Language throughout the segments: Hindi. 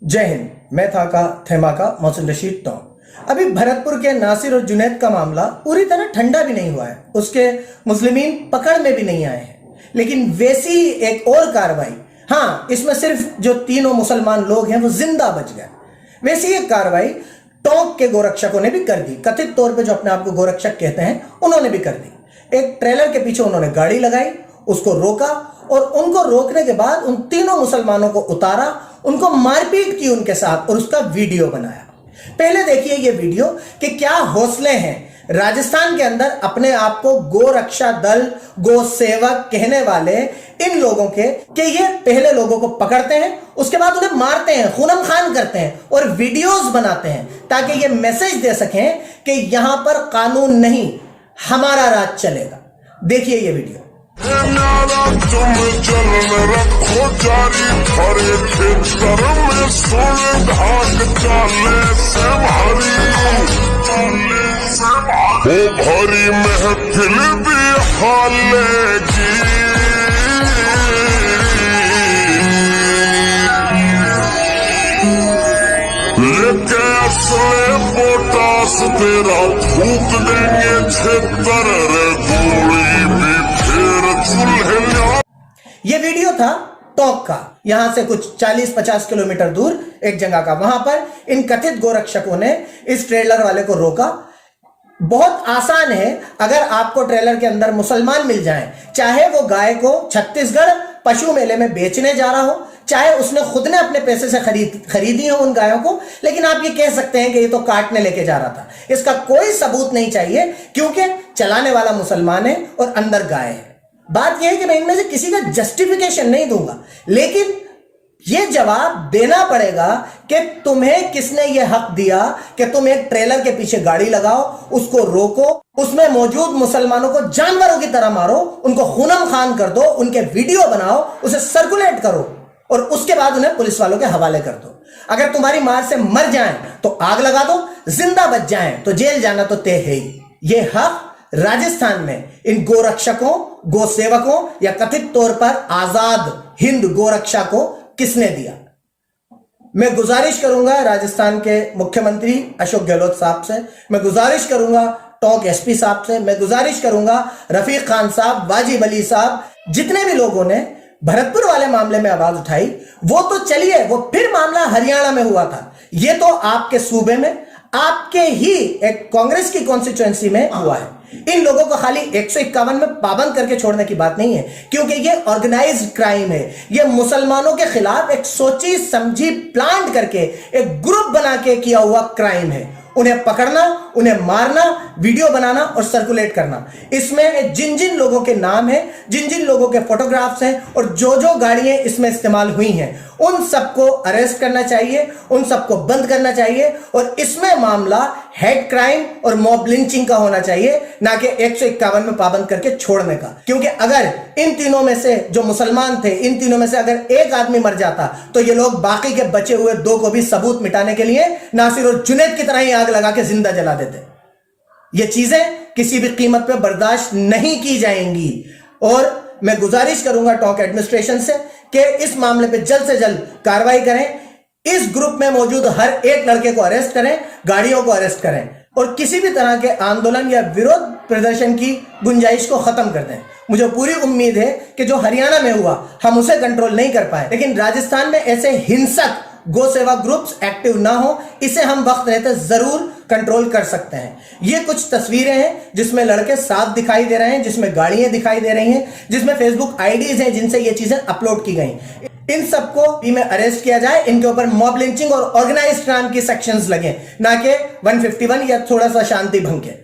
जय हिंद। मैं था मोहसिन रशीद टॉम। अभी भरतपुर के नासिर और जुनैद का मामला पूरी तरह ठंडा भी नहीं हुआ है, उसके मुस्लिमीन पकड़ में भी नहीं आए हैं, लेकिन वैसी एक और कार्रवाई, हाँ इसमें सिर्फ जो तीनों मुसलमान लोग हैं वो जिंदा बच गए, वैसी एक कार्रवाई टोंक के गोरक्षकों ने भी कर दी। कथित तौर पे जो अपने आप को गोरक्षक कहते हैं उन्होंने भी कर दी। एक ट्रेलर के पीछे उन्होंने गाड़ी लगाई, उसको रोका और उनको रोकने के बाद उन तीनों मुसलमानों को उतारा, उनको मारपीट की उनके साथ और उसका वीडियो बनाया। पहले देखिए ये वीडियो कि क्या हौसले हैं राजस्थान के अंदर अपने आप को गोरक्षा दल, गो सेवक कहने वाले इन लोगों के, कि ये पहले लोगों को पकड़ते हैं, उसके बाद उन्हें मारते हैं, खूनम खान करते हैं और वीडियोस बनाते हैं ताकि ये मैसेज दे सकें कि यहां पर कानून नहीं, हमारा राज चलेगा। देखिए ये वीडियो। तुम जल रखो जारी भरे खेतर में सोने धाक चाले से भारी, वो भरी महफिल भी हालेगी। लेके असले पोटास तेरा फूक देंगे क्षेत्र रे गोली भी फिर चूल्हे। यह वीडियो था टोंक का, यहां से कुछ 40-50 किलोमीटर दूर एक जगह का। वहां पर इन कथित गोरक्षकों ने इस ट्रेलर वाले को रोका। बहुत आसान है, अगर आपको ट्रेलर के अंदर मुसलमान मिल जाएं, चाहे वो गाय को छत्तीसगढ़ पशु मेले में बेचने जा रहा हो, चाहे उसने खुद ने अपने पैसे से खरीदी हो उन गायों को, लेकिन आप ये कह सकते हैं कि ये तो काटने लेके जा रहा था। इसका कोई सबूत नहीं चाहिए क्योंकि चलाने वाला मुसलमान है और अंदर गाय है। बात यह है कि मैं इनमें से किसी का जस्टिफिकेशन नहीं दूंगा, लेकिन यह जवाब देना पड़ेगा कि तुम्हें किसने यह हक दिया कि तुम एक ट्रेलर के पीछे गाड़ी लगाओ, उसको रोको, उसमें मौजूद मुसलमानों को जानवरों की तरह मारो, उनको खूनम खान कर दो, उनके वीडियो बनाओ, उसे सर्कुलेट करो और उसके बाद उन्हें पुलिस वालों के हवाले कर दो। अगर तुम्हारी मार से मर जाएं तो आग लगा दो, जिंदा बच जाएं तो जेल जाना तो तय है ही। यह हक राजस्थान में इन गोरक्षकों, गोसेवकों या कथित तौर पर आजाद हिंद गोरक्षा को किसने दिया? मैं गुजारिश करूंगा राजस्थान के मुख्यमंत्री अशोक गहलोत साहब से, मैं गुजारिश करूंगा टोंक एसपी साहब से, मैं गुजारिश करूंगा रफीक खान साहब, वाजिब अली साहब, जितने भी लोगों ने भरतपुर वाले मामले में आवाज उठाई। वो तो चलिए, वो फिर मामला हरियाणा में हुआ था, ये तो आपके सूबे में, आपके ही एक कांग्रेस की कॉन्स्टिट्यूएंसी में हुआ है। इन लोगों को खाली 151 में पाबंद करके छोड़ने की बात नहीं है, क्योंकि ये ऑर्गेनाइज्ड क्राइम है। ये मुसलमानों के खिलाफ एक सोची समझी प्लान करके एक ग्रुप बना के किया हुआ क्राइम है। उन्हें पकड़ना, उन्हें मारना, वीडियो बनाना और सर्कुलेट करना, इसमें जिन जिन लोगों के नाम हैं, जिन जिन लोगों के फोटोग्राफ्स हैं और जो जो गाड़ियां इसमें इस्तेमाल हुई हैं, उन सबको अरेस्ट करना चाहिए, उन सबको बंद करना चाहिए और इसमें मामला हेड क्राइम और मॉब लिंचिंग का होना चाहिए, ना कि 151 में पाबंद करके छोड़ने का। क्योंकि अगर इन तीनों में से जो मुसलमान थे, इन तीनों में से अगर एक आदमी मर जाता तो ये लोग बाकी के बचे हुए दो को भी सबूत मिटाने के लिए नासिर और जुनैद की तरह ही आग लगा के जिंदा जला देते। ये चीजें किसी भी कीमत पे बर्दाश्त नहीं की जाएंगी और मैं गुजारिश करूंगा टोंक एडमिनिस्ट्रेशन से कि इस मामले पे जल्द से जल्द कार्रवाई करें, इस ग्रुप में मौजूद हर एक लड़के को अरेस्ट करें, गाड़ियों को अरेस्ट करें और किसी भी तरह के आंदोलन या विरोध प्रदर्शन की गुंजाइश को खत्म कर दें। मुझे पूरी उम्मीद है कि जो हरियाणा में हुआ हम उसे कंट्रोल नहीं कर पाए, लेकिन राजस्थान में ऐसे हिंसक गो सेवा ग्रुप्स एक्टिव ना हो, इसे हम वक्त रहते जरूर कंट्रोल कर सकते हैं। ये कुछ तस्वीरें हैं जिसमें लड़के साथ दिखाई दे रहे हैं, जिसमें गाड़ियां दिखाई दे रही हैं, जिसमें फेसबुक आईडीज हैं जिनसे ये चीजें अपलोड की गई। इन सबको भी में अरेस्ट किया जाए, इनके ऊपर मॉब लिंचिंग और ऑर्गेनाइज्ड क्राइम की सेक्शंस लगे, ना कि 151 या थोड़ा सा शांति भंग के।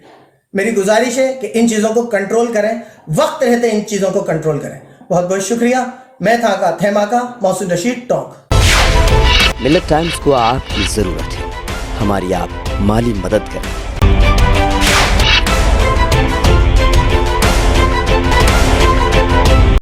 मेरी गुजारिश है कि इन चीजों को कंट्रोल करें, वक्त रहते इन चीजों को कंट्रोल करें। बहुत बहुत शुक्रिया। मैं था मोहसिन रशीद टोंक। मिल्लत टाइम्स को आपकी जरूरत है, हमारी आप माली मदद करें।